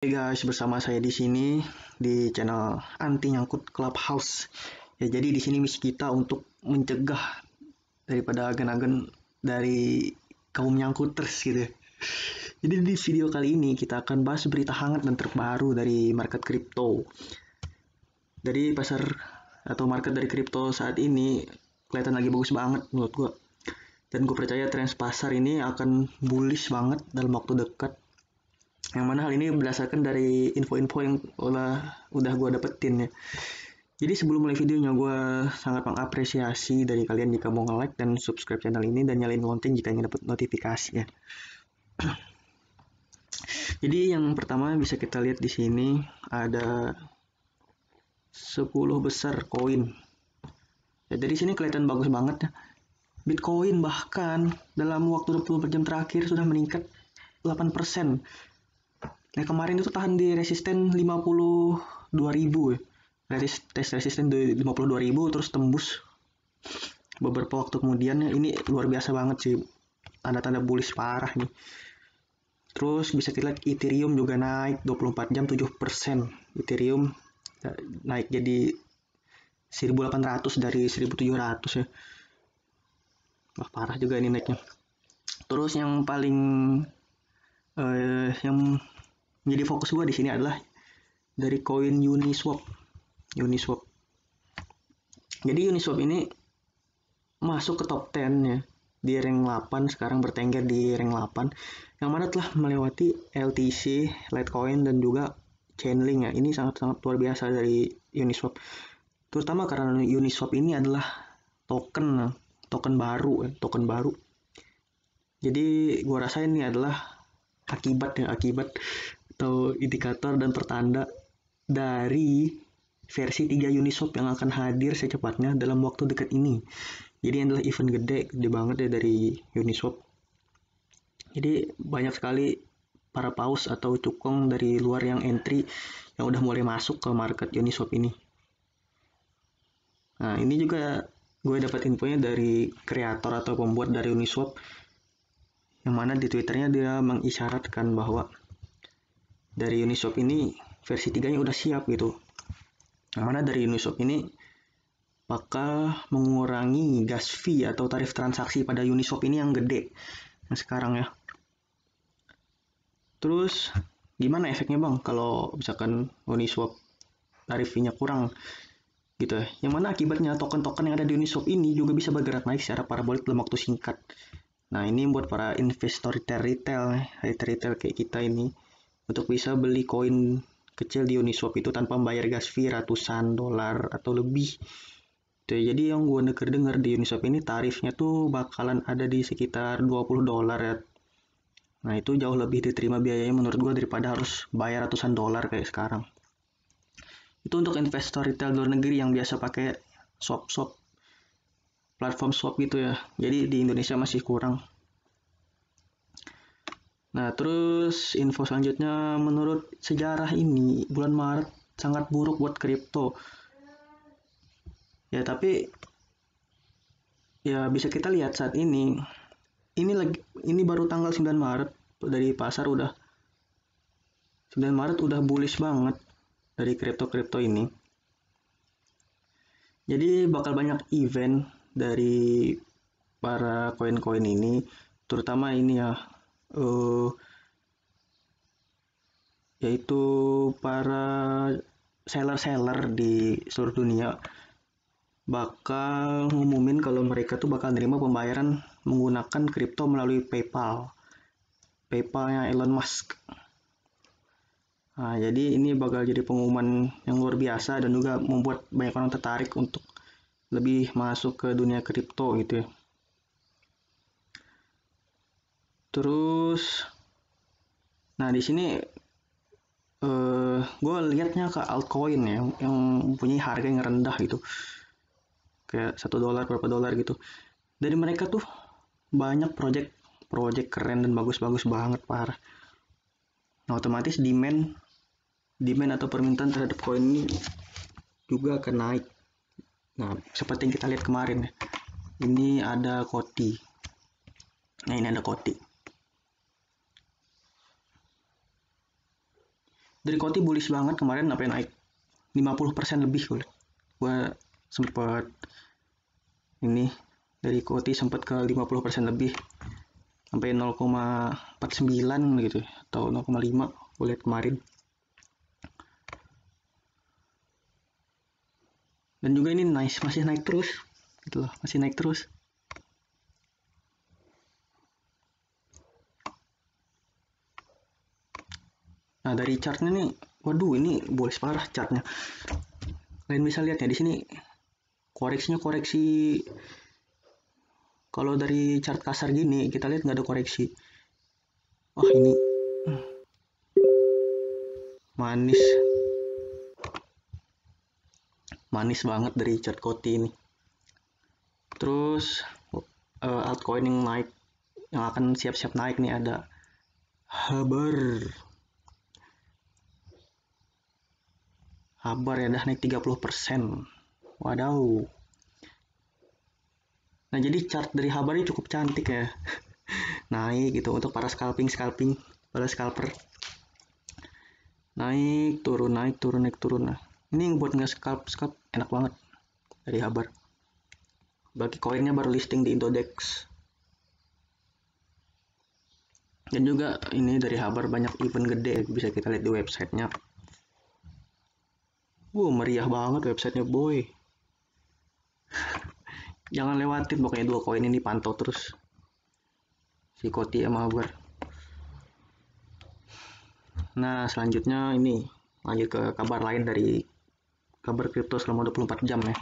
Hey guys, bersama saya di sini di channel Anti Nyangkut Clubhouse. Ya, jadi di sini misi kita untuk mencegah daripada agen-agen dari kaum nyangkuters gitu. Jadi di video kali ini kita akan bahas berita hangat dan terbaru dari market kripto. Dari pasar atau market dari kripto saat ini kelihatan lagi bagus banget menurut gua. Dan gue percaya tren pasar ini akan bullish banget dalam waktu dekat. Yang mana hal ini berdasarkan dari info-info yang udah gue dapetin ya. Jadi sebelum mulai videonya, gue sangat mengapresiasi dari kalian jika mau nge-like dan subscribe channel ini dan nyalain lonceng jika ingin dapat notifikasinya. Jadi yang pertama bisa kita lihat di sini ada 10 besar koin. Ya, dari sini kelihatan bagus banget ya. Bitcoin bahkan dalam waktu 24 jam terakhir sudah meningkat 8%. Nah, kemarin itu tahan di resisten 52.000 ya. Tes resisten di 52.000 terus tembus beberapa waktu kemudian. Ini luar biasa banget sih. Tanda-tanda bullish parah nih. Terus bisa kita lihat Ethereum juga naik 24 jam 7%. Ethereum naik jadi 1.800 dari 1.700 ya. Wah, parah juga ini naiknya. Terus yang paling yang menjadi fokus gue di sini adalah dari koin Uniswap. Jadi Uniswap ini masuk ke top 10 ya. Di rank 8, sekarang bertengger di rank 8. Yang mana telah melewati LTC, Litecoin, dan juga Chainlink ya. Ini sangat-sangat luar biasa dari Uniswap. Terutama karena Uniswap ini adalah token baru. Jadi gua rasa ini adalah akibat atau indikator dan pertanda dari versi 3 Uniswap yang akan hadir secepatnya dalam waktu dekat ini. Jadi ini adalah event gede banget ya dari Uniswap. Jadi banyak sekali para paus atau cukong dari luar yang entry yang udah mulai masuk ke market Uniswap ini. Nah, ini juga gue dapat infonya dari kreator atau pembuat dari Uniswap, yang mana di Twitternya dia mengisyaratkan bahwa dari Uniswap ini versi 3-nya udah siap gitu. Yang mana dari Uniswap ini bakal mengurangi gas fee atau tarif transaksi pada Uniswap ini yang gede. Nah, sekarang ya. Terus gimana efeknya bang kalau misalkan Uniswap tarif fee-nya kurang gitu ya. Yang mana akibatnya token-token yang ada di Uniswap ini juga bisa bergerak naik secara parabolik dalam waktu singkat. Nah, ini buat para investor retail kayak kita ini untuk bisa beli koin kecil di Uniswap itu tanpa membayar gas fee ratusan dolar atau lebih. Jadi yang gue dengar di Uniswap ini tarifnya tuh bakalan ada di sekitar 20 dolar ya. Nah, itu jauh lebih diterima biayanya menurut gue daripada harus bayar ratusan dolar kayak sekarang. Itu untuk investor retail luar negeri yang biasa pakai swap platform swap gitu ya. Jadi di Indonesia masih kurang. Nah, terus info selanjutnya, menurut sejarah ini bulan Maret sangat buruk buat kripto. Ya, tapi ya bisa kita lihat saat ini baru tanggal 9 Maret dari pasar 9 Maret udah bullish banget dari kripto ini. Jadi bakal banyak event dari para koin-koin ini, terutama ini ya, yaitu para seller di seluruh dunia bakal ngumumin kalau mereka tuh bakal nerima pembayaran menggunakan kripto melalui PayPal-nya Elon Musk. Nah, jadi ini bakal jadi pengumuman yang luar biasa dan juga membuat banyak orang tertarik untuk lebih masuk ke dunia kripto gitu ya. Terus, nah di sini gue liatnya ke altcoin ya, yang mempunyai harga yang rendah gitu, kayak $1 berapa dolar gitu. Dari mereka tuh banyak project keren dan bagus banget parah. Nah, otomatis demand atau permintaan terhadap koin ini juga akan naik. Nah, seperti yang kita lihat kemarin ya. Ini ada Koti. Nah, ini ada Koti. Dari Koti bullish banget kemarin, sampai naik 50% lebih. Gue sempet ini dari Koti sempat ke 50% lebih, sampai 0,49 gitu atau 0,5 gue lihat kemarin. Dan juga ini nice, masih naik terus gitu loh, masih naik terus. Nah, dari chartnya nih, waduh ini bullish parah chartnya. Kalian bisa lihat ya di sini koreksinya koreksi. Kalau dari chart kasar gini kita lihat nggak ada koreksi. Wah ini manis banget dari chart Koti ini. Terus altcoin yang naik, yang akan siap-siap naik nih ada Habar ya, dah naik 30%. Wadaw. Nah, jadi chart dari Habar ini cukup cantik ya. Naik gitu untuk para scalping, para scalper. Naik turun. Nah, ini yang buat nge-scalp enak banget dari Habar. Bagi koinnya baru listing di Indodex. Dan juga ini dari Habar banyak event gede, bisa kita lihat di websitenya. Meriah banget websitenya boy. Jangan lewatin pokoknya dua koin ini, pantau terus si Koti sama Habar. Nah, selanjutnya ini lanjut ke kabar lain dari kabar kripto selama 24 jam ya.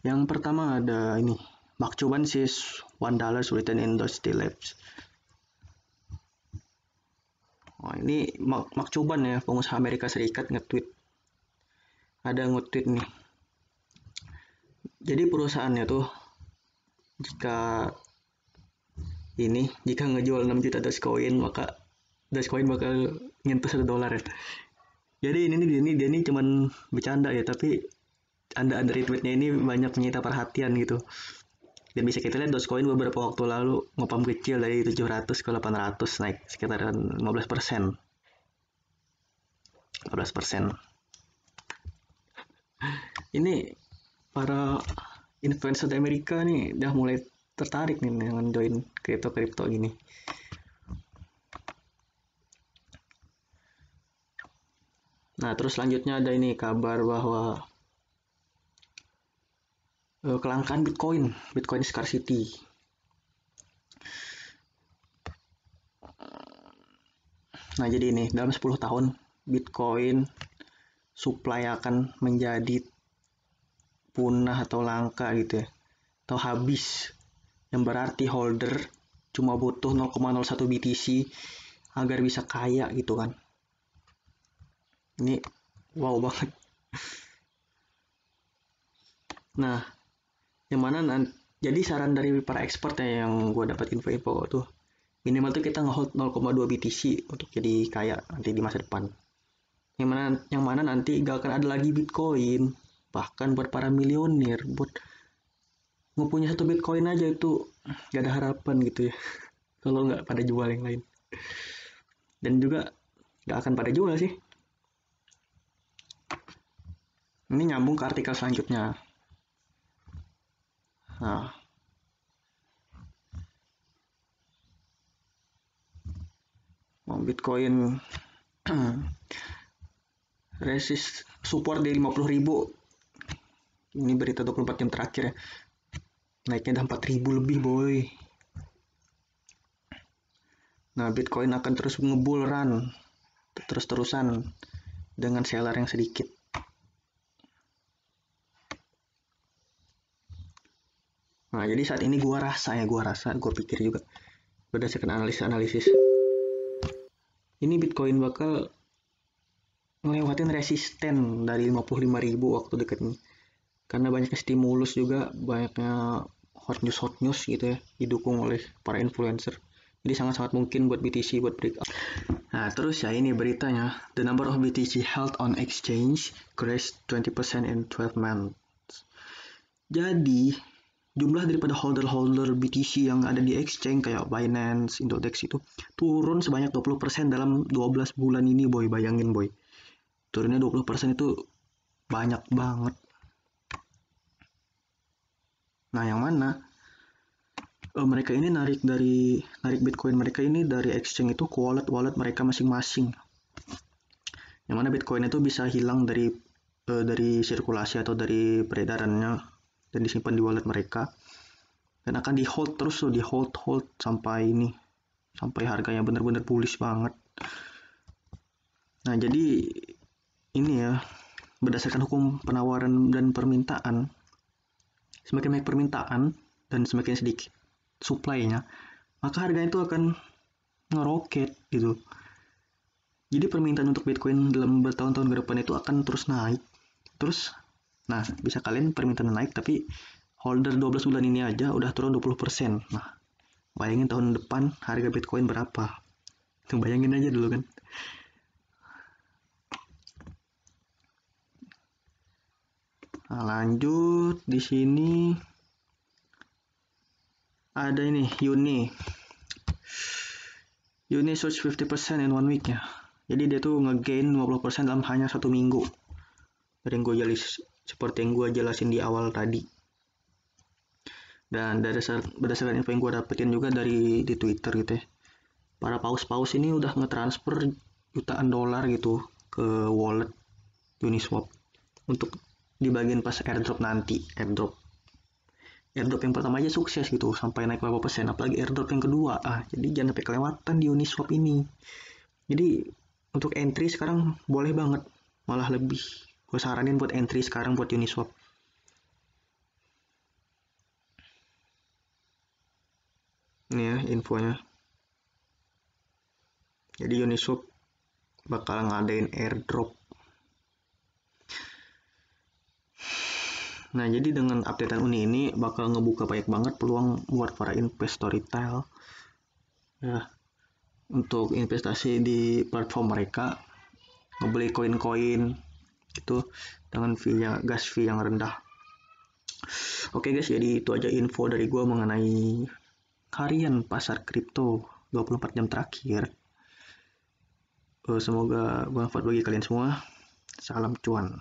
Yang pertama ada ini, Mark Cuban says $1 written in Dusty Labs. Oh, ini Mark Cuban ya, pengusaha Amerika Serikat nge-tweet. Ada nge-tweet nih. Jadi perusahaannya tuh jika ngejual 6 juta Dogecoin, maka Dogecoin bakal nyentuh $1 ya. Jadi dia ini cuman bercanda ya, tapi anda retweetnya ini banyak menyita perhatian gitu. Dan bisa kita lihat Dogecoin beberapa waktu lalu ngepam kecil dari 700 ke 800, naik sekitar 15%. Ini para influencer di Amerika nih udah mulai tertarik nih dengan join kripto ini. Nah, terus selanjutnya ada ini kabar bahwa kelangkaan Bitcoin scarcity. Nah, jadi ini dalam 10 tahun Bitcoin supply akan menjadi punah atau langka gitu ya, atau habis, yang berarti holder cuma butuh 0,01 BTC agar bisa kaya gitu kan. Ini wow banget. Nah, yang mana jadi saran dari para expert ya, yang gue dapat info-info tuh, minimal tuh kita ngehold 0,2 BTC untuk jadi kaya nanti di masa depan. Yang mana nanti gak akan ada lagi Bitcoin. Bahkan buat para milioner, buat ngepunya 1 Bitcoin aja itu gak ada harapan gitu ya. Kalau nggak pada jual yang lain. Dan juga gak akan pada jual sih. Ini nyambung ke artikel selanjutnya. Nah, Bitcoin resist support di 50.000. Ini berita 24 jam terakhir ya. Naiknya udah 4.000 lebih boy. Nah, Bitcoin akan terus ngebull run terus-terusan dengan seller yang sedikit. Nah, jadi saat ini gue pikir juga berdasarkan analisis ini Bitcoin bakal ngelewatin resisten dari 55.000 waktu deket ini, karena banyaknya stimulus, juga banyaknya hot news gitu ya, didukung oleh para influencer. Jadi sangat-sangat mungkin buat BTC buat breakout. Nah, terus ya ini beritanya, the number of BTC held on exchange crashed 20% in 12 months. Jadi jumlah daripada holder-holder BTC yang ada di exchange kayak Binance, Indodex itu turun sebanyak 20% dalam 12 bulan ini, boy. Bayangin, boy. Turunnya 20% itu banyak banget. Nah, yang mana mereka ini narik Bitcoin mereka ini dari exchange itu ke wallet mereka masing-masing. Yang mana Bitcoin itu bisa hilang dari sirkulasi atau dari peredarannya dan disimpan di wallet mereka. Dan akan di hold terus tuh, di hold sampai harganya benar-benar bullish banget. Nah, jadi ini ya, berdasarkan hukum penawaran dan permintaan, semakin banyak permintaan dan semakin sedikit supply-nya, maka harganya itu akan ngeroket gitu. Jadi permintaan untuk Bitcoin dalam bertahun-tahun ke depan itu akan terus naik. Terus, nah, bisa kalian permintaan naik tapi holder 12 bulan ini aja udah turun 20%. Nah, bayangin tahun depan harga Bitcoin berapa. Tuh, bayangin aja dulu kan. Nah, lanjut di sini ada ini Uni surge 50% in 1 week ya. Jadi dia tuh nge-gain 50% dalam hanya 1 minggu. Dari yang seperti yang gue jelasin di awal tadi. Dan berdasarkan info yang gue dapetin juga di Twitter gitu ya. Para paus ini udah nge-transfer jutaan dolar gitu ke wallet Uniswap untuk dibagiin pas airdrop nanti. Airdrop yang pertama aja sukses gitu sampai naik berapa persen, apalagi airdrop yang kedua. Jadi jangan sampai kelewatan di Uniswap ini. Jadi untuk entry sekarang boleh banget, malah lebih gue saranin buat entry sekarang buat Uniswap. Ini ya infonya. Jadi Uniswap bakal ngadain airdrop. Nah, jadi dengan updatean Uni ini bakal ngebuka banyak banget peluang buat para investor retail ya, untuk investasi di platform mereka, ngebeli koin-koin gitu dengan gas fee yang rendah. Oke guys, jadi itu aja info dari gue mengenai harian pasar kripto 24 jam terakhir. Semoga bermanfaat bagi kalian semua. Salam cuan.